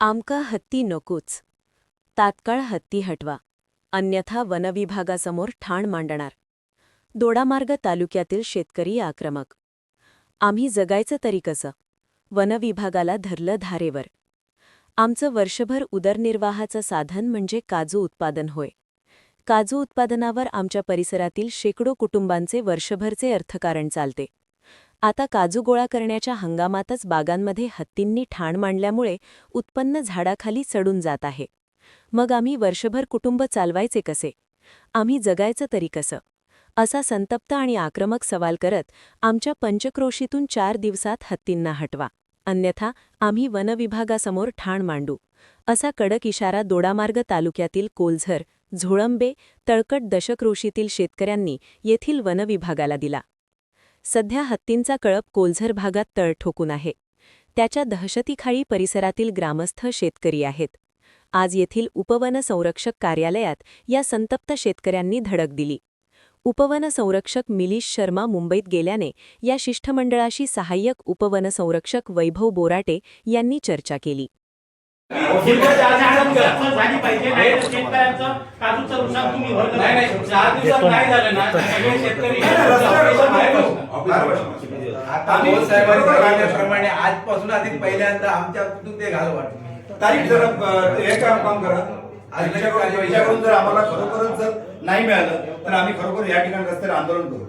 आमका हत्ती नकोच. तात्काळ हत्ती हटवा, अन्यथा वनविभागासमोर ठाण मांडणार. दोडामार्ग तालुक्यातील शेतकरी आक्रमक. आम्ही जगायचं तरी कसं? वनविभागाला धरलं धारेवर. आमचं वर्षभर उदरनिर्वाहाचं साधन म्हणजे काजू उत्पादन होय. काजू उत्पादनावर आमच्या परिसरातील शेकडो कुटुंबांचे वर्षभरचे अर्थकारण चालते. आता काजू गोळा करण्याच्या हंगामातच बागांमध्ये हत्तींनी ठाण मांडल्यामुळे उत्पन्न झाडाखाली चढून जात आहे. मग आम्ही वर्षभर कुटुंब चालवायचे कसे? आम्ही जगायचं तरी कसं? असा संतप्त आणि आक्रमक सवाल करत आमच्या पंचक्रोशीतून 4 दिवसात हत्तींना हटवा, अन्यथा आम्ही वनविभागासमोर ठाण मांडू, असा कडक इशारा दोडामार्ग तालुक्यातील कोलझर, झोळंबे, तळकट दशक्रोशीतील शेतकऱ्यांनी येथील वनविभागाला दिला. सध्या हत्तींचा कळप कोलझर भागात तळ ठोकून आहे. त्याच्या दहशतीखाली परिसरातील ग्रामस्थ शेतकरी आहेत. आज येथील उपवन संरक्षक कार्यालयात या संतप्त शेतकऱ्यांनी धडक दिली. उपवन संरक्षक मिलिश शर्मा मुंबईत गेल्याने या शिष्टमंडळाशी सहाय्यक उपवन संरक्षक वैभव बोराटे यांनी चर्चा केली. आजपासून अधिक पहिल्यांदा आमच्यातून ते घाल वाटत तारीख जर हे काम करा. आमच्याकडून जर आम्हाला खरोखरच जर नाही मिळालं तर आम्ही खरोखर या ठिकाणी रस्त्यावर आंदोलन करू.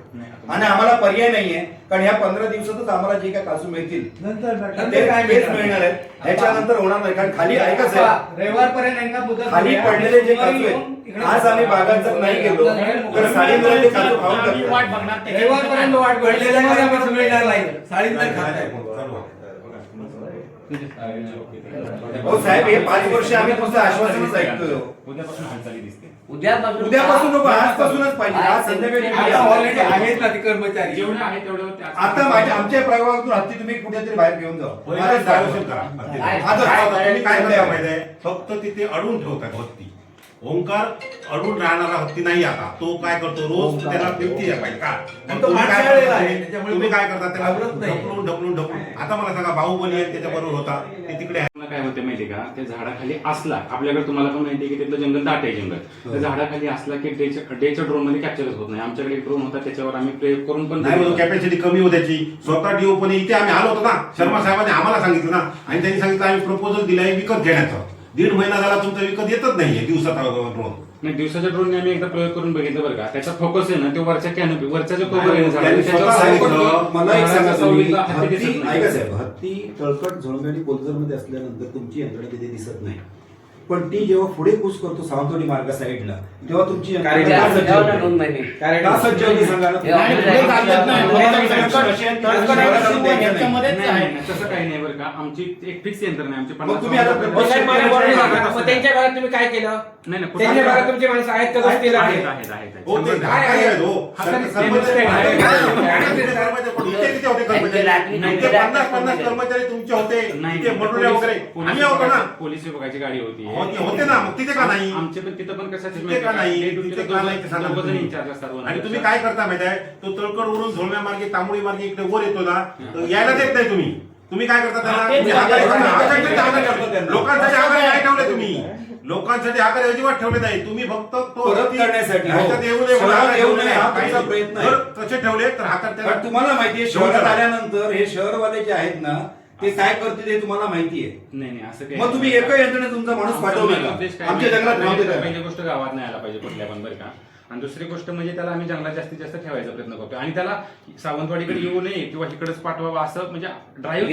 आणि आम्हाला पर्याय नाहीये, कारण या 15 दिवसातच आम्हाला जे काय काजू मिळतील ते काय मिळणार आहे, ह्याच्यानंतर होणार नाही. कारण खाली ऐकच आहे, रविवारपर्यंत खाली पडलेले जे काजू आहेत, आज आम्ही बागात जर नाही गेलो तर साडींद्र ते काजू खाऊन टाकतात. रविवारपर्यंत वाट पडलेल्या सगळे साडींद्र खात. हो साहेब, हे 5 वर्ष आम्ही तुमचं आश्वासनच ऐकतोय. उद्यापासून नको, आजपासूनच पाहिजे. आज संध्याकाळी ऑलरेडी आहेत ना ते कर्मचारी जेवढे आहेत तेवढे आता आमच्या प्रभागातून हत्ती तुम्ही कुठेतरी बाहेर घेऊन जा. तुम्ही काय करता माहिती, फक्त तिथे अडवून ठेवतात हत्ती. ओंकार अडून राहणारा हत्ती नाही. आता तो काय करतो, रोज त्याला फिरती पाहिजे का. तुम्ही काय करता, त्याला ढकलून ढकलून ढकलून. आता मला सांगा, बाहुबली त्याच्या बरोबर होता, ते तिकडे काय होते माहिती का, त्या झाडाखाली असला, आपल्याकडे तुम्हाला पण माहिती आहे की तिथलं जंगल दाट आहे जंगल, त्या झाडाखाली असला की डेच्या ड्रोन मध्ये कॅप्चरच होत नाही. आमच्याकडे एक ड्रोन होता, त्याच्यावर आम्ही प्रयोग करून पण कॅपॅसिटी कमी होत्याची. स्वतः डीओ पण इथे आम्ही आलो होतो ना, शर्मा साहेबांनी आम्हाला सांगितलं ना, आणि त्यांनी सांगितलं आम्ही प्रपोजल दिलाय विकत घेण्याचं. 1.5 महिना झाला तुमचा विकत येतच नाहीये दिवसात ड्रोन. नाही, दिवसाच्या ड्रोनने आम्ही एकदा प्रयोग करून बघितलं बरं का. त्याचा फोकस आहे ना, तो वरच्या कॅनोपी, वरच्या जो कव्हर आहे मला एक सांगा तुम्ही, ऐका साहेब, हत्ती तळकट झोळंबे आणि कोलझरमध्ये असल्यानंतर तुमची यंत्रणा तिथे दिसत नाही. पण ती जेव्हा पुढे कूच करतो सावंतवाडी मार्ग साईडला, तेव्हा तुमची तसं काही नाही बरं का. आमची एक फिक्स यंत्रणा आहे. त्यांच्या भागात तुम्ही काय केलं? नाही त्यांच्या भागात तुमची माणसं आहेत का? आहेत. कर्मचारी तुमचे होते वगैरे, पोलीस विभागाची गाडी होती होते ना, मग तिथे का नाही? आमचे पण तिथं पण कसं इंचार्ज असतात. आणि तुम्ही काय करता माहिती आहे, तो तळकड वरून झोळण्या मार्गे तांबोळी मार्गे इकडे वर येतो ना, यायला देत नाही तुम्ही. तुम्ही काय करता त्याला, लोकांसाठी आगार काय ठेवले तुम्ही? लोकांसाठी आगार अजिबात ठेवले नाही. तुम्ही फक्त तो करण्यासाठी तसे ठेवले तर हातात. तुम्हाला माहितीये, शहरात आल्यानंतर हे शहरवाले जे आहेत ना, ते काय करतील हे तुम्हाला माहितीये. नाही असं काही. मग तुम्ही एका यंत्रणेत तुमचा माणूस पाठवला आमच्या जंगलात. पहिली गोष्ट गावात नाही आला पाहिजे कुठल्या पण बरं का. आणि दुसरी गोष्ट म्हणजे त्याला आम्ही जंगलात जास्तीत जास्त ठेवायचा प्रयत्न करतो. आणि त्याला सावंतवाडीकडे येऊ नये किंवा इकडेच पाठवावं असं म्हणजे ड्राईव्ह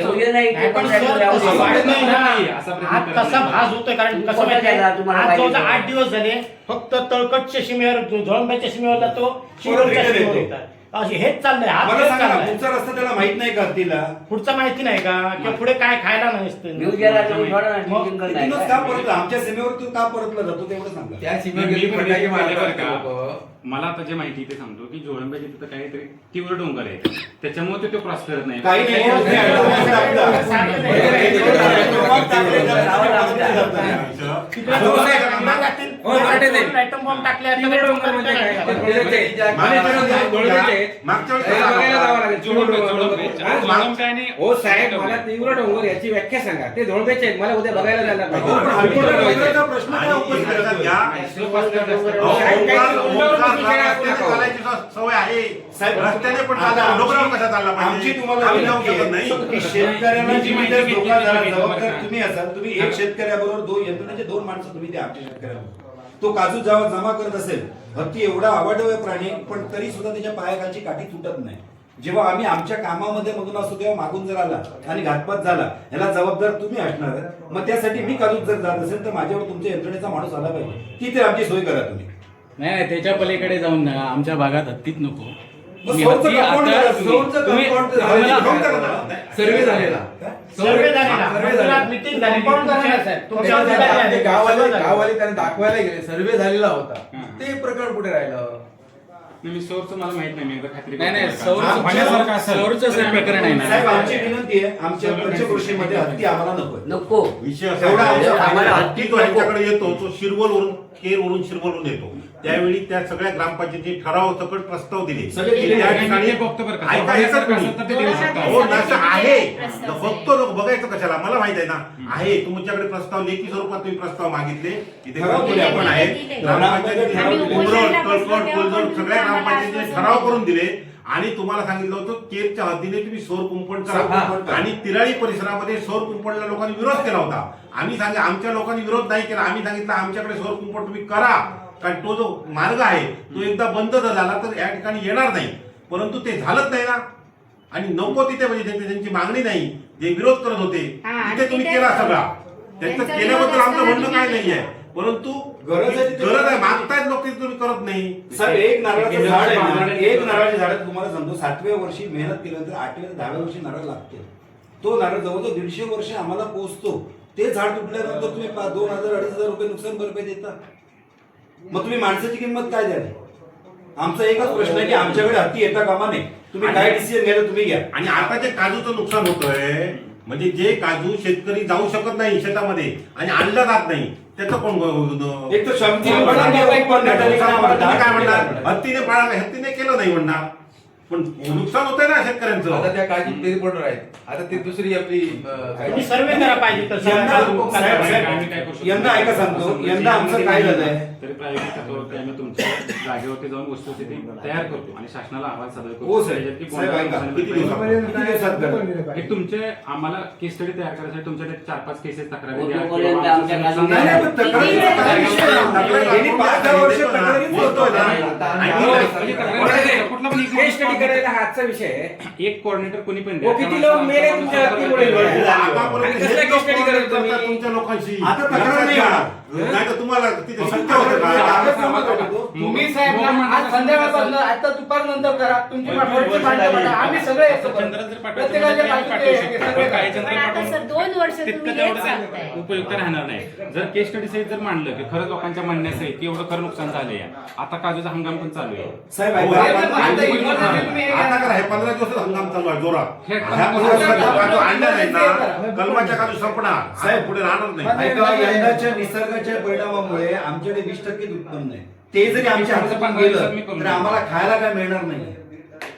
तसा भास होतोय. कारण कसं माहिती, 8 दिवस झाले फक्त तळकटच्या सीमेवर, झोळंब्याच्या सीमेवरला तो शिरोडच्या सीमेवर येतात. हेच चाललंय. पुढचा रस्ता त्याला माहित नाही का तिला? पुढचा माहिती नाही का, किंवा पुढे काय खायला नसतं. आमच्या सीमेवर तू का परतला जातो तेवढं सांगा. त्या सीमेवर मला आता जे माहिती ते सांगतो की झोळंब्याच्या तिथं काहीतरी तीव्र डोंगर आहे, त्याच्यामुळे तो क्रॉस करत नाही. काही नाही. ऍटम बॉम्ब टाकले आता ते डोंगर म्हणजे काय? मागच्या बघायला जावं लागेल. वेळेस हो साहेब, मला तीव्र डोंगर याची व्याख्या सांगा. ते धोळबेचे आहेत, मला उद्या बघायला जायला पाहिजे. प्रश्न काय उपस्थित सवय आहे साहेब, रस्त्याने पण आता चालला, डोंगरावर कसा चालला आमची पाहिजे तुम्हाला आम्ही जाऊ शकत विनंती आहे नाही. की शेतकऱ्यांना जी मीटर धोका झाला, जबाबदार तुम्ही असाल. तुम्ही एक शेतकऱ्याबरोबर यंत्रणेचे 2 माणसं तुम्ही द्या आमच्या शेतकऱ्याबरोबर. तो काजू जेव्हा जमा करत असेल, हत्ती एवढा अवाढव्य प्राणी पण तरी सुद्धा त्याच्या पायाखालची काठी तुटत नाही. जेव्हा आम्ही आमच्या कामामध्ये मग्न असतो तेव्हा मागून जर आला आणि घातपात झाला, याला जबाबदार तुम्ही असणार आहे. मग त्यासाठी मी काजूत जर जात असेल तर माझ्यावर तुमच्या यंत्रणेचा माणूस आला पाहिजे. तिथे आमची सोय करा तुम्ही. नाही, त्याच्या पलीकडे जाऊन ना, आमच्या भागात हत्तीत नको. मग तुम्ही सौरचं हत्ती compound आता- करा तुम्ही. तुम्ही- आम्हाला- सर्वे झालेला. सर्वे झालेला मीटिंग झाली तुमच्या अधिकारी गाववाले त्यांना दाखवायला गेले, सर्वे झालेला होता. हा. ते प्रकरण कुठे राहिलं? मी सोरचं मला माहित नाही, मी एकदा खात्री नाही, नाही, करतो. सौरचं- पाण्यासारखं असेल. सौरचं असं प्रकरण आहे ना. साहेब, आमची विनंती आहे, आमच्या पंचकृषीमध्ये हत्ती आम्हाला नको. नको. विषय असा एवढा आहे, आमचा आम्हाला हत्ती तो ह्यांच्याकडे येतो, तो शिरवलवरून केरवरून शिरवलवरून येतो. त्यावेळी त्या सगळ्या ग्रामपंचायतीने ठराव सकट प्रस्ताव दिले. सगळे दिले. त्या आणि ठिकाणी ते बघतो बरं का. ऐका, एकच असेल मिनिट. तर ते देऊ शकतात. हो, नसं आहे. बघतो लोक, बघायचं कशाला, मला माहित आहे ना. आहे, तुमच्याकडे प्रस्ताव लेखी स्वरूपात तुम्ही प्रस्ताव मागितले. इथे ठराव दिले आपण आहे. दिले. ग्रामपंचायतीने आम्ही उमरोड, उपोषणाला तळकोट, बसलो तेव्हा फुलझोड पण सगळ्या आम्हाला ग्रामपंचायतीने आश्वासन ठराव दिलं. करून दिले. आणि तुम्हाला सांगितलं होतं केरच्या हद्दीने तुम्ही सौर कुंपण सौर कुंपण करा. करा. आणि तिराळी परिसरामध्ये सौर कुंपणला लोकांनी विरोध केला होता. आम्ही आमच्या लोकांनी विरोध नाही केला. आम्ही सांगितलं आमच्याकडे सौर कुंपण तुम्ही करा, कारण तो जो मार्ग आहे तो एकदा बंद जर झाला तर या ठिकाणी येणार नाही. परंतु ते झालंच नाही ना. आणि नको तिथे म्हणजे त्यांची मागणी नाही, जे विरोध करत होते तिथे तुम्ही केला सगळा. त्यांचं केल्याबद्दल आमचं म्हणणं काय नाहीये, परंतु गरज आहे तिथे. गरज आहे, मागतायत लोक तिथे तुम्ही करत नाही. साहेब, एक नारळाचं झाड आहे ना, एक नारळाच्या झाडात तुम्हाला सांगतो 7व्या वर्षी मेहनत केल्यानंतर 8व्या 10व्या वर्षी नारळ लागतो. तो नारळ जवळजवळ 150 वर्ष आम्हाला पोहोचतो. ते झाड तुटल्यानंतर तुम्ही 2,000-2,500 रुपये नुकसान भरपाई देता. मग तुम्ही माणसाची किंमत काय द्याल? आमचा एकच प्रश्न आहे की आमच्याकडे हत्ती येता कामा नये. तुम्ही काय डिसिजन घ्यायला तुम्ही घ्या. आणि आता जे काजूचं नुकसान होतंय, म्हणजे जे काजू शेतकरी जाऊ शकत नाही शेतामध्ये आणि आणलं जात नाही, त्याचं कोण एक तर क्षमती तुम्ही काय म्हणणार? हत्तीने केलं नाही म्हणणार, पण नुकसान होतंय ना आता शेतकऱ्यांचं. त्या काजू ते पण आहेत. आता ती दुसरी आपली तुम्ही सर्वे करा पाहिजे तसं. यंदा आम्ही काय करू शकतो? यंदा ऐका सांगतो, यंदा आमचं काय झालंय, तरी प्रायोगिक तत्त्वावरती आम्ही तुमच्या जागेवरती जाऊन वस्तुस्थिती तयार करतो आणि शासनाला अहवाल सादर करतो. हो साहेब. त्याच्यात की साहेब, कोणत्या ऐका. नुकसानीची किती दिवसात? किती दिवसात करा? एक तुमचे आम्हाला केस स्टडी तयार करायसाठी तुमच्याकडे 4-5 केसेस तक्रारी द्या. उद्योगपर्यंत किंवा आमच्या आमचं काजू- नाही, पण तक्रारीचा काय विषय आहे? गेली 5-10 वर्ष तक्रारीच होतोय ना. कुठला पण केस स्टडी करायला हा आजचा विषय आहे. एक कोऑर्डिनेटर कोणी पण हो, किती लोक मेले तुमच्या हत्तीमुळे? आतापर्यंत आणि कसलं हेच case study लोकं करत तुम्ही? करतात तुमच्या लोकांशी. आता तक्रार नाही होणार. नाही तर तुम्हाला तिथे फक्त शक्य होतं का? कागद जमा करतो. तुम्ही साहेब ना, आज संध्याकाळपासून आता दुपारनंतर करा. तुमची पाठवणीची मांडणी करा. आम्ही सगळे येतो. प्रत्येकाच्या बाजूचे सगळे काय. पण आता सर 2 वर्ष तुम्ही हेच सांगताय. उपयुक्त राहणार नाही. जर केस स्टडी सहित जर मांडलं की खरंच लोकांच्या म्हणण्यासहित की एवढं खरं नुकसान झालंय, आता काजूचा हंगाम पण चालू आहे. साहेब, हो, ऐका. आता करा, हे 15 दिवसाचा हंगाम चालू आहे जोरात. हे ह्या 15 दिवसात काजू आणला नाही ना, कलमाच्या काजू संपणार. साहेब, पुढे राहणार नाही. ऐका, यंदाच्या निसर्गाच्या परिणामामुळे आमच्याकडे 20% उत्पन्न आहे. ते जरी आमच्या हातातून गेलं तर आम्हाला खायला काय मिळणार नाही.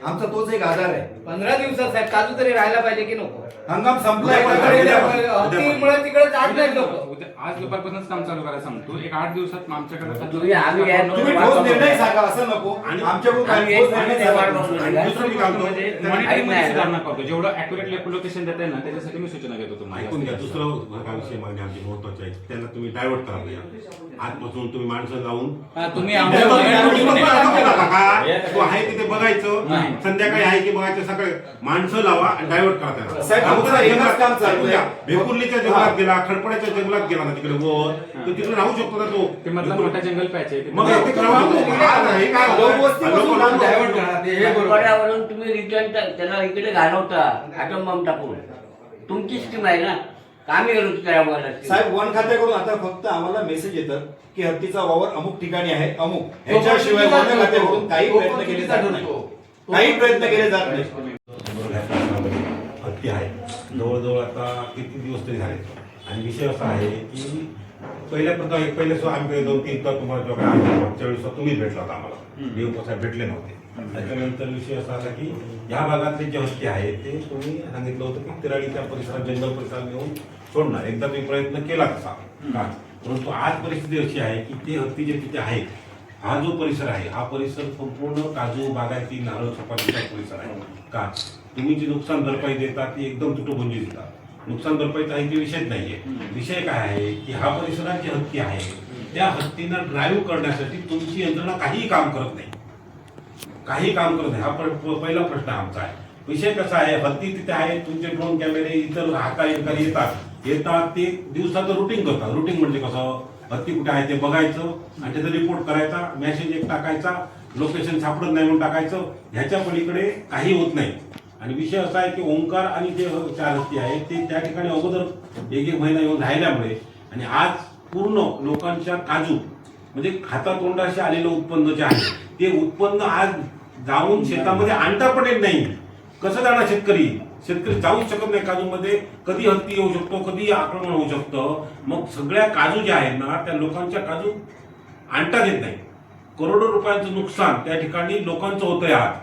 आमचा तोच एक आधार आहे. 15 दिवसात साहेब काजू तरी राहायला पाहिजे की नको? हंगाम संपलाय. हत्तीमुळे तिकडे जात नाही लोक. उद्या आज दुपारपासूनच काम चालू करायला सांगतो. एक 8 दिवसात आमच्याकडे तुम्ही आम्ही यायला तुम्ही ठोस निर्णय सांगा, असं नको. आणि आमच्याकडून काय आम्ही ठोस एक निर्णय महिन्यात सांगा. वाढ आणि दुसरं मी काय म्हणतो, म्हणजे त्याला मॉनिटरिंग मध्ये ऐक नाही. सुधारणा करतो. जेवढं अॅक्युरेट लोकेशन देत आहे ना, त्याच्यासाठी मी सूचना देतो ऐकून घ्या. तुम्हाला. दुसरं काय विषय मागणी आमची महत्वाची आहे, त्यांना तुम्ही डायव्हर्ट करा पाहिजे. आजपासून तुम्ही माणसं लावून तुम्ही तो आमच्या आहे तिथे बघायचं, संध्याकाळी आहे की बघायचं, सकाळी माणसं लावा आणि डायव्हर्ट करा त्याला. साहेब, आमचं एकच काम चालू आहे. भेकुर्लीच्या जंगलात गेला, खडपड्याच्या जंगलात गेला ना तिकडे वर, तर तिकडे राहू शकतो ना तो. ते मधला मोठा जंगल पॅच आहे. मग हे तिकडे राहू शकतो. आज हे काय होतं? लोकवस्तीपासून लांब डायव्हर्ट करा. ते हे बरोबर. पर्यावरण तुम्ही रिटर्न त्याला इकडे घालवता ॲटम बॉम्ब टाकून. तुमची स्कीम आहे ना, आम्ही करू करावं लागते. साहेब, वन खात्याकडून आता फक्त आम्हाला मेसेज येतात की हत्तीचा वावर अमुक ठिकाणी आहे, अमुक. ह्याच्याशिवाय वन खात्याकडून काही प्रयत्न केले जात नाही. काही प्रयत्न केले जात नाही. हत्ती आहे जवळजवळ आता किती दिवस तरी झाले. आणि विषय असा आहे की पहिले आम्ही 2-3 तर तुम्हाला मागच्या वेळेस तुम्हीच भेटला होता आम्हाला, देव साहेब भेटले नव्हते. त्याच्यानंतर विषय असा आला की ह्या भागातले जे हत्ती आहेत ते तुम्ही सांगितलं होतं की तिराडीच्या परिसरात, जंगल परिसरात नेऊन सोडणार. एकदा तुम्ही प्रयत्न केला तसा का, परंतु आज परिस्थिती अशी आहे की ते हत्ती जे तिथे आहेत, हा जो परिसर आहे हा परिसर संपूर्ण काजू बागायती नारळ सपाटीचा परिसर आहे. का तुम्ही जी नुकसान भरपाई देता ती एकदम तुटपुंजी देता. नुकसान भरपाईचा हा विषयच नाहीये. विषय काय आहे की हा परिसरात जे हत्ती आहे त्या हत्तींना ड्राईव्ह करण्यासाठी तुमची यंत्रणा काहीही काम करत नाही, काही काम करत नाही. हा पहिला प्रश्न आमचा आहे. विषय कसा आहे, हत्ती तिथे आहे, तुमचे ड्रोन कॅमेरे इतर हाताळी येतात ते दिवसाचं रुटीन करतात. रुटीन म्हणजे कसं, हत्ती कुठे आहे ते बघायचं आणि त्याचा रिपोर्ट करायचा, मेसेज एक टाकायचा, लोकेशन सापडत नाही म्हणून टाकायचं. ह्याच्या पलीकडे काही होत नाही. आणि विषय असा आहे की ओंकार आणि जे 4 हत्ती आहेत ते त्या ठिकाणी अगोदर 1 महिना येऊन राहिल्यामुळे आणि आज पूर्ण लोकांच्या काजू म्हणजे हातातोंडाशी आलेलं उत्पन्न जे आहे ते उत्पन्न आज जाऊन शेतामध्ये आणता पडेल नाही. कसं जाणार शेतकरी जाऊच शकत नाही काजूमध्ये. कधी हत्ती येऊ शकतो, कधी आक्रमण होऊ शकतं. मग सगळ्या काजू ज्या आहेत ना त्या लोकांच्या काजू आणता येत नाही. करोडो रुपयांचं नुकसान त्या ठिकाणी लोकांचं होतंय. आज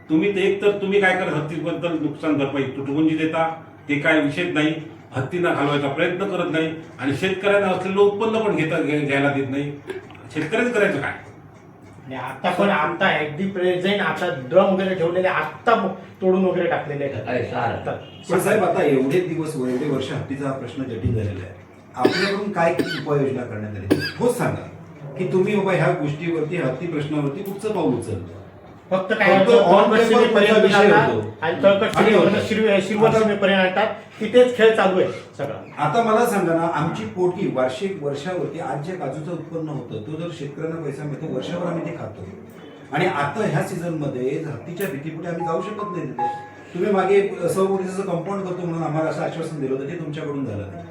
तुम्ही ते एक तर तुम्ही काय करत, हत्तीबद्दल नुकसान भरपाई तुटपुंजी देता, ते काय विषयच नाही. हत्तींना घालवायचा प्रयत्न करत नाही आणि शेतकऱ्यांना असलेलं उत्पन्न पण घ्यायला देत नाही. शेतकऱ्यांचं करायचं काय. आणि आता अगदी प्रेझेंट आता ड्रम वगैरे ठेवलेले आत्ता तोडून वगैरे टाकलेले आहेत. पण साहेब आता एवढे दिवस एवढे वर्ष हत्तीचा हा प्रश्न जटिल झालेला आहे. आपल्याकडून काय उपाययोजना करण्यात आली होच सांगा की तुम्ही बाबा ह्या गोष्टीवरती हत्ती प्रश्नावरती कुठचं पाऊल उचललं. फक्त काय शिरवत सीमेपर्यंत आणतात, तिथेच खेळ चालू आहे सगळं. आता मला सांगा ना, आमची पोटी वार्षिक वर्षावरती आज जे काजूचं उत्पन्न होतं तो जर शेतकऱ्यांना पैसा मिळतो वर्षावर आम्ही ते खातो. आणि आता ह्या सीझन मध्ये हत्तीच्या भीतीपुढे आम्ही जाऊ शकत नाही. तिथे तुम्ही मागे 100 कोटीचं कंपाऊंड करतो म्हणून आम्हाला असं आश्वासन दिलं होतं, ते तुमच्याकडून झालं नाही.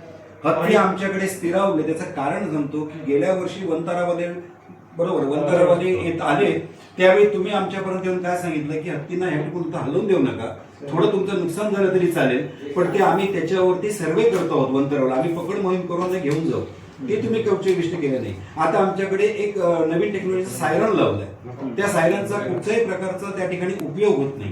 हत्ती आमच्याकडे स्थिरावले. त्याचं कारण जमतो की गेल्या वर्षी वनतारावाले येत आले त्यावेळी तुम्ही आमच्यापर्यंत येऊन काय सांगितलं की हत्तींना ह्या ठिकाणी हलवून देऊ नका, थोडं तुमचं नुकसान झालं तरी चालेल, पण ते आम्ही त्याच्यावरती सर्वे करतो आहोत. वनतरावला आम्ही पकड मोहीम करून घेऊन जाऊ. ते तुम्ही कवचेविष्ट केलं नाही. आता आमच्याकडे एक नवीन टेक्नॉलॉजीचा सायरन लावलाय. त्या सायरनचा कुठच्याही प्रकारचा त्या ठिकाणी उपयोग होत नाही.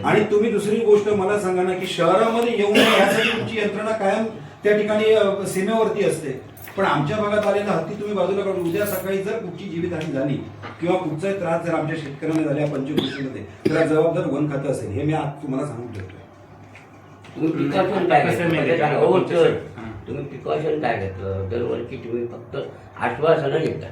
आणि तुम्ही दुसरी गोष्ट मला सांगा ना की शहरामध्ये येऊ नये यासाठी तुमची यंत्रणा कायम त्या ठिकाणी सीमेवरती असते. पण आमच्या भागात आलेला हत्ती तुम्ही बाजूला काढून उद्या सकाळी जर कुठची जीवितहानी झाली किंवा कुठचाही त्रास जर आमच्या शेतकऱ्यांना झाल्या पंचकृषीमध्ये तर जबाबदार वन खातं असेल. हे मी आज तुम्हाला सांगून ठेवतोय. तुम्ही प्रिकॉशन काय घेतलं? तुम्ही प्रिकॉशन काय घेतलं? दरवर्षी तुम्ही फक्त आश्वासनं घेता,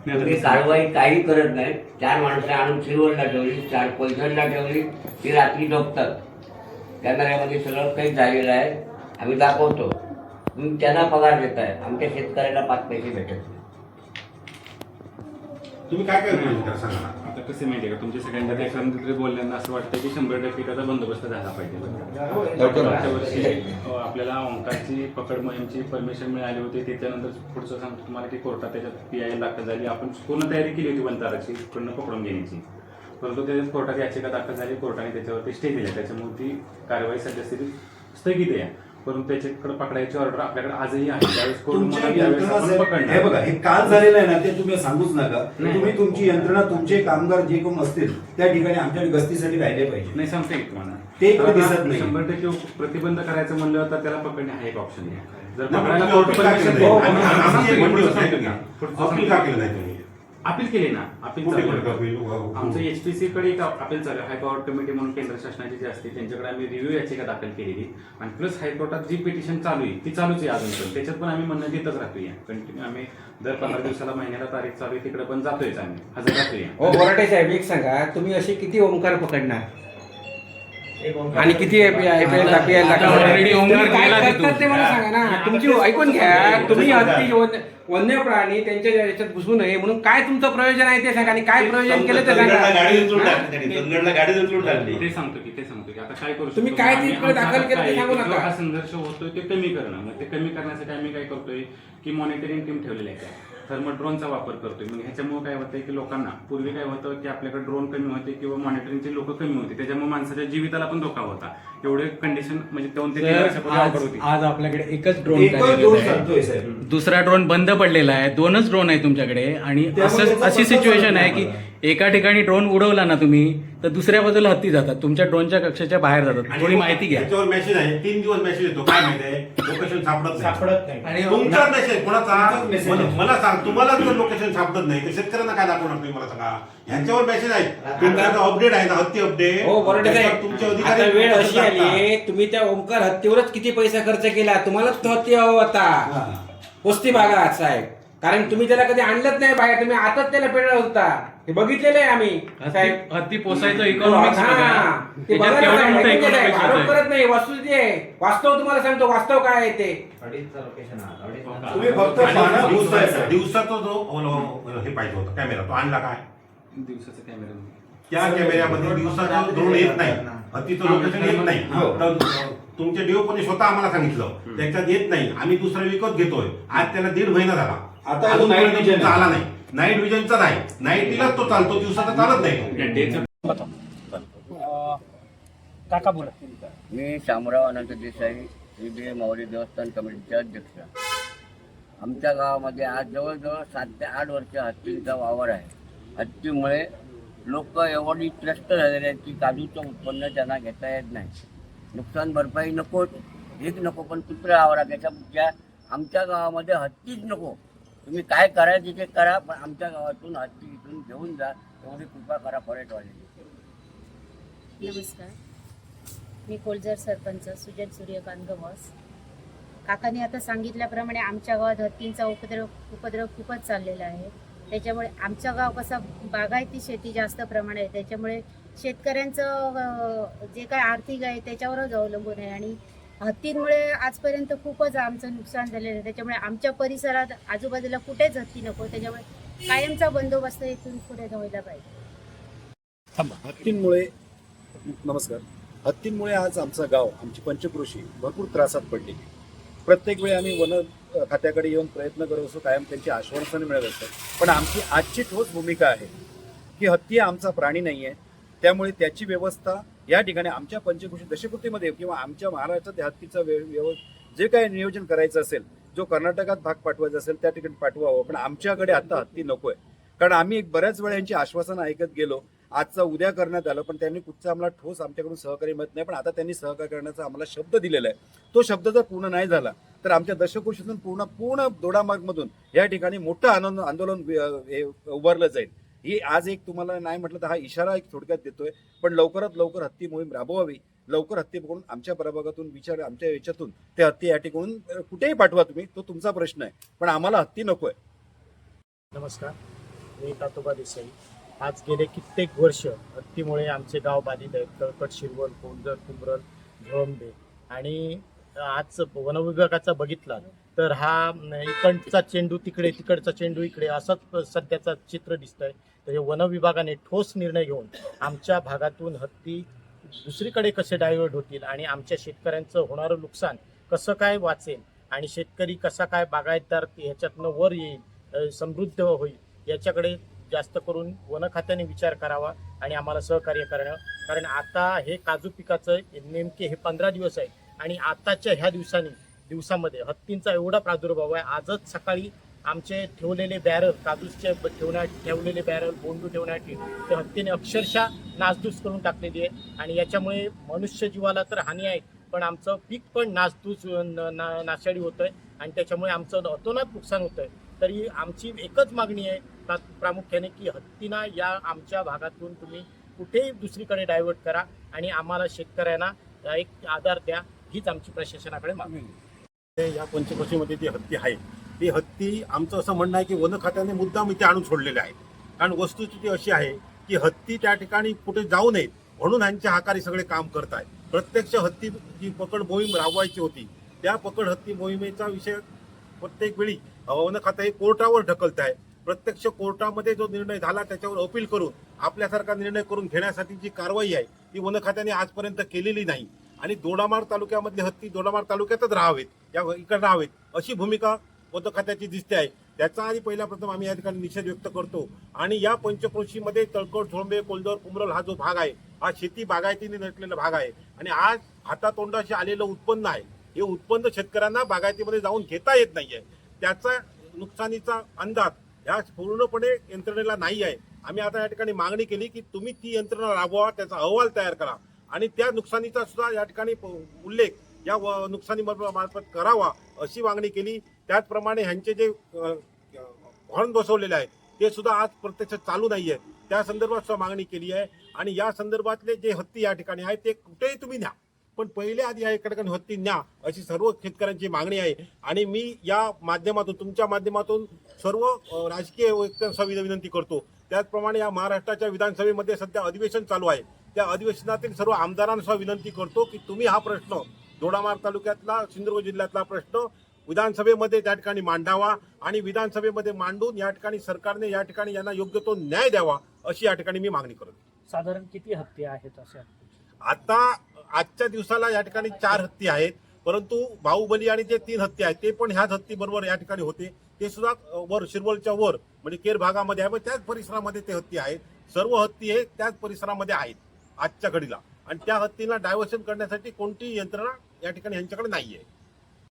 तुम्ही कारवाई काही करत नाही. 4 माणसं आणून सिल्वरला ठेवली, 4 पैठणला ठेवली, ती रात्री झोपतात. कॅमेऱ्यामध्ये सगळं काही झालेलं आहे, आम्ही दाखवतो. तुम्ही त्यांना पगार देताय, आमच्या शेतकऱ्याला 5 पैसे भेटत नाही. तुम्ही काय काय सांगा. आता कसं माहितीये का, तुमच्या सगळ्यांच्या एकंदरीत बोलण्यानं असं वाटतं की 100% त्याचा बंदोबस्त झाला पाहिजे. मागच्या वर्षी आपल्याला ओंकारची पकड मोहीमची परमिशन मिळाली होती. त्याच्यानंतर पुढचं सांगतो तुम्हाला की कोर्टात त्याच्यात PI दाखल झाली. आपण पूर्ण तयारी केली होती वनताराची पकडून घेण्याची, परंतु त्याच्यात कोर्टात याचिका दाखल झाली. कोर्टाने त्याच्यावरती स्टे दिला, त्याच्यामुळे ती कारवाई सध्यास्थिती स्थगित आहे. परंतु त्याच्याकडे पकडायची ऑर्डर आपल्याकडे आजही आहे. हे बघा, हे काल झालेलं आहे ना, ते तुम्ही सांगूच नका. तुम्ही तुमची यंत्रणा, तुमचे कामगार जे कोण असतील त्या ठिकाणी आमच्या गस्तीसाठी राहिले पाहिजे. नाही सांगते तुम्हाला, ते दिसत नाही. 100% प्रतिबंध करायचं म्हणलं तर त्याला पकडणे हा एक ऑप्शन आहे. जर पकडायला अपील केले ना, अपील आमचं HPC कडे एक अपील चालू आहे. हाय पॉवर कमिटी म्हणून केंद्र शासनाची जी असते त्यांच्याकडे आम्ही रिव्ह्यू याचिका दाखल केलेली आणि प्लस हायकोर्टात जी पिटिशन चालू आहे ती चालूच आहे अजून पण. त्याच्यात पण आम्ही म्हणणं देतच राहतोय. कंटिन्यू आम्ही दर 15 दिवसाला महिन्याला तारीख चालू आहे, तिकडे पण जातोयच आम्ही, हजर राहतोय. हो बोराटे साहेब, एक सांगा, तुम्ही असे किती ओंकार पकडणार आणि किती APL ते मला सांगा ना. तुमची ऐकून घ्या. तुम्ही हत्ती वन्य प्राणी त्यांच्या याच्यात घुसू नये म्हणून काय तुमचं प्रयोजन आहे ते सांगा आणि काय प्रयोजन केलं ते सांगा. ते सांगतो की आता काय करू शकतो? तुम्ही काय आम्ही- तिकडे दाखल आमचा केलं ते काय सांगू आहे की जो नका. हा संघर्ष होतोय ते कमी करणं. मग ते कमी करण्यासाठी आम्ही काय करतोय की मॉनिटरिंग टीम ठेवलेली आहे, थर्मल ड्रोनचा वापर करतोय. मग ह्याच्यामुळे काय होतंय की लोकांना पूर्वी काय होतं की आपल्याकडे ड्रोन कमी होते किंवा मॉनिटरिंगचे लोक कमी होते, त्याच्यामुळे माणसाच्या जीविताला पण धोका होता. एवढे कंडिशन म्हणजे 2 ते 3 वर्षापूर्वी अवघड होती. आज आपल्याकडे एकच ड्रोन एकच कार्यरत ड्रोन आहे. चालतोय साहेब. दुसरा ड्रोन बंद पडलेला आहे. 2च ड्रोन आहे तुमच्याकडे आणि त्यामुळे त्याचा अशी पत्ता सिच्युएशन आहे सांगतो की एका ठिकाणी ड्रोन उडवला ना तुम्ही तर दुसऱ्या बाजूला हत्ती जातात, तुमच्या ड्रोनच्या कक्षाच्या बाहेर जातात. थोडी माहिती घ्या. त्याच्यावर मेसेज आहे, 3 दिवस मेसेज येतो. काय माहितीये, लोकेशन सापडत नाही. नाही. तुमचा मेसेज कोणाचा? तुमचाच message. मला सांग, तुम्हाला जर लोकेशन सापडत नाही तर शेतकऱ्यांना काय दाखवणार तुम्ही मला सांगा. यांच्यावर मेसेज आहे, तुमचा अपडेट आहे ना, हत्ती अपडेट. हो बरोबर आहे. तुमचे आता अधिकारी वेळ अशी टाकतात. आली, तुम्ही त्या ओंकार हत्तीवरच किती पैसा खर्च केला, तुम्हालाच तो हत्ती हवा होता वस्ती भागात साहेब. कारण तुम्ही त्याला कधी आणलंच नाही बाहेर, तुम्ही आताच त्याला पेळला होता. हे बघितलेलं आहे आम्ही साहेब. हत्ती पोसायचं इकॉनॉमिक्स हा. ते बघा ना केवढं साहेब, मोठं ऐकून घ्या साहेब. economics आरोप होतंय. करत नाही, वस्तुस्थिती आहे. वास्तव तुम्हाला सांगतो, वास्तव काय आहे ते. तुम्ही फक्त पानं घुसताय साहेब. दिवसाचा जो हे पाहिजे होता कॅमेरा, तो आणला काय? दिवसाचा कॅमेरा त्या कॅमेऱ्यामध्ये दिवसाचा ड्रोन येत नाही, हत्तीचं लोकेशन येत नाही. हो. तर तुमचे डीओपीने स्वतः आम्हाला सांगितलं त्याच्यात येत नाही, आम्ही दुसरा विकत घेतोय. आज त्याला 1.5 महिना झाला, आता अजून night पर्यंत vision तुमचा आला नाही. नाईट विजनचा नाही, नाईटीलाच तो चालतो, दिवसाचा चालत नाही. डेचं काका बोला. मी शामराव अनंत देसाई, श्री माऊली देवस्थान कमिटीचे अध्यक्ष. आमच्या गावामध्ये आज जवळजवळ 7 ते 8 वर्ष हत्तींचा वावर आहे. हत्तीमुळे लोक एवढी त्रस्त झालेले आहेत की काजूचं उत्पन्न त्यांना घेता येत नाही. नुकसान भरपाई नकोच, एक नको, पण कुत्रा आवरा त्याच्यापेक्षा आमच्या गावामध्ये हत्तीच नको. तुम्ही काय करायचं ते करा, पण आमच्या गावातून हत्ती इथून घेऊन जा, एवढी कृपा करा फॉरेस्टवाल्यांनी. नमस्कार, मी कोलजर सरपंच सुजन सूर्यकांत गवस. काकांनी आता सांगितल्याप्रमाणे आमच्या गावात हत्तींचा उपद्रव खूपच चाललेला आहे. त्याच्यामुळे आमचं गाव कसा बागायती शेती जास्त प्रमाण आहे, त्याच्यामुळे शेतकऱ्यांचं जे काय आर्थिक आहे त्याच्यावरच अवलंबून आहे. आणि हत्तींमुळे आजपर्यंत खूपच आमचं नुकसान झालेलं आहे. त्याच्यामुळे आमच्या परिसरात आजूबाजूला कुठेच हत्ती नको, त्याच्यामुळे कायमचा बंदोबस्त इथून पुढे व्हायला पाहिजे. हत्तींमुळे नमस्कार. हत्तींमुळे आज आमचं गाव, आमची पंचक्रोशी भरपूर त्रासात पडली. प्रत्येक वेळी आम्ही वन खात्याकडे येऊन प्रयत्न करत असतो, कायम त्यांची आश्वासनं मिळत असतात. पण आमची आजची ठोस भूमिका आहे की हत्ती आमचा प्राणी नाही आहे, त्यामुळे त्याची व्यवस्था या ठिकाणी आमच्या पंचक्रोशी दशकृतीमध्ये किंवा आमच्या महाराष्ट्रात हत्तीचं जे काही नियोजन करायचं असेल, जो कर्नाटकात भाग पाठवायचा असेल त्या ठिकाणी पाठवावं. पण आमच्याकडे आता हत्ती नको आहे, कारण आम्ही बऱ्याच वेळा यांची आश्वासनं ऐकत गेलो. आजचा उद्या करण्यात आलं, पण त्यांनी कुठचं आम्हाला ठोस आमच्याकडून सहकार्य मिळत नाही. पण आता त्यांनी सहकार्य करण्याचा आम्हाला शब्द दिलेला आहे. तो शब्द जर पूर्ण नाही झाला तर आमच्या दशकोशीतून पूर्ण दोडामार्गमधून या ठिकाणी मोठं आंदोलन उभारलं जाईल. ही आज एक तुम्हाला नाही म्हटलं तर हा इशारा एक थोडक्यात देतोय. पण लवकरात लवकर हत्ती मोहीम राबवावी. लवकर हत्ती पकडून आमच्या प्रभागातून विचार, आमच्या याच्यातून ते हत्ती या ठिकाणून कुठेही पाठवा तुम्ही, तो तुमचा प्रश्न आहे, पण आम्हाला हत्ती नको आहे. नमस्कार, मी तातोबा देसाई. आज गेले कित्येक वर्ष हत्तीमुळे आमचे गाव बाधित आहेत. तळकट, शिरवल, कोंजर, कुंबरल, झोळंबे. आणि आज वनविभागाचा बघितला तर हा इकडचा चेंडू तिकडे, तिकडचा चेंडू इकडे, असंच सध्याचं चित्र दिसतंय. तर हे वनविभागाने ठोस निर्णय घेऊन आमच्या भागातून हत्ती दुसरीकडे कसे डायव्हर्ट होतील आणि आमच्या शेतकऱ्यांचं होणारं नुकसान कसं काय वाचेल आणि शेतकरी कसा काय बागायतदार ह्याच्यातनं वर येईल, समृद्ध होईल, याच्याकडे जास्त करून वन खात्याने विचार करावा आणि आम्हाला सहकार्य करणं. कारण आता हे काजू पिकाचं नेमके हे 15 दिवस आहे आणि आताच्या ह्या दिवसामध्ये हत्तींचा एवढा प्रादुर्भाव आहे. आजच सकाळी आमचे ठेवलेले बॅरल, काजूचे ठेवलेले बॅरल, बोंडू ठेवण्यासाठी ते हत्तीने अक्षरशः नासधूस करून टाकलेली आहे. आणि याच्यामुळे मनुष्य जीवाला तर हानी आहे, पण आमचं पीक पण नाशाडी होतं आहे आणि त्याच्यामुळे आमचं अतोनात नुकसान होतं आहे. तरी आमची एकच मागणी आहे प्रामुख्याने की हत्तींना या आमच्या भागातून तुम्ही कुठेही दुसरीकडे डायव्हर्ट करा आणि आम्हाला शेतकऱ्यांना एक आधार द्या, हीच आमची प्रशासनाकडे मागणी आहे. या पंचक्रोशीमध्ये जी हत्ती आहे ती हत्ती, आमचं असं म्हणणं आहे की वन खात्याने मुद्दाम इथे आणून सोडलेले आहे. कारण वस्तुस्थिती अशी आहे की हत्ती त्या ठिकाणी कुठे जाऊ नयेत म्हणून ह्यांच्या हाकारी सगळे काम करत आहेत. प्रत्यक्ष हत्ती जी पकड मोहीम राबवायची होती, त्या पकड हत्ती मोहिमेचा विषय प्रत्येक वेळी वन खातं हे कोर्टावर ढकलत आहे. प्रत्यक्ष कोर्टामध्ये जो निर्णय झाला त्याच्यावर अपील करून आपल्यासारखा निर्णय करून घेण्यासाठी जी कारवाई आहे ती वन खात्याने आजपर्यंत केलेली नाही आणि दोडामार्ग तालुक्यामधले हत्ती दोडामार्ग तालुक्यातच राहावेत, या इकडे राहावेत अशी भूमिका वन खात्याची दिसते आहे. त्याचा आधी पहिल्या प्रथम आम्ही या ठिकाणी निषेध व्यक्त करतो. आणि या पंचक्रोशीमध्ये तळकोट, झोंबे, कोलदर, कुमरल हा जो भाग आहे हा शेती बागायतीने नटलेला भाग आहे आणि आज हातातोंडाशी आलेलं उत्पन्न आहे. हे उत्पन्न शेतकऱ्यांना बागायतीमध्ये जाऊन घेता येत नाहीये. त्याचा नुकसानीचा अंदाज या पूर्णपणे यंत्रणेला नाही आहे. आम्ही आता या ठिकाणी मागणी केली की तुम्ही ती यंत्रणा राबवा, त्याचा अहवाल तयार करा आणि त्या नुकसानीचा सुद्धा या ठिकाणी उल्लेख या नुकसानी मार्फत करावा अशी मागणी केली. त्याचप्रमाणे ह्यांचे जे हॉर्न बसवलेले आहेत ते सुद्धा आज प्रत्यक्ष चालू नाही आहे, त्या संदर्भात सुद्धा मागणी केली आहे. आणि या संदर्भातले जे हत्ती या ठिकाणी आहेत ते कुठेही तुम्ही न्या, पण पहिले आधी या ठिकाणी हत्ती न्या अशी सर्व शेतकऱ्यांची मागणी आहे. आणि मी या माध्यमातून तुमच्या माध्यमातून सर्व राजकीय व्यक्तींना विनंती करतो. त्याचप्रमाणे या महाराष्ट्राच्या विधानसभेमध्ये सध्या अधिवेशन चालू आहे, त्या अधिवेशनातील सर्व आमदारांना विनंती करतो की तुम्ही हा प्रश्न दोडामार्ग तालुक्यातला सिंधुदुर्ग जिल्ह्यातला प्रश्न विधानसभेमध्ये त्या ठिकाणी मांडावा आणि विधानसभेमध्ये मांडून या ठिकाणी सरकारने या ठिकाणी यांना योग्य तो न्याय द्यावा अशी या ठिकाणी मी मागणी करतो. साधारण किती हत्ती आहेत अशा? आता आजच्या दिवसाला या ठिकाणी 4 हत्ती आहेत, परंतु बाहुबली आणि जे 3 हत्ती आहेत ते पण ह्याच हत्ती बरोबर या ठिकाणी होते. ते सुद्धा वर शिरवलच्या वर म्हणजे केर भागामध्ये आहे, पण त्याच परिसरामध्ये ते हत्ती आहेत. सर्व हत्ती हे त्याच परिसरामध्ये आहेत आजच्या घडीला आणि त्या हत्तीला डायव्हर्शन करण्यासाठी कोणतीही यंत्रणा या ठिकाणी यांच्याकडे नाहीये.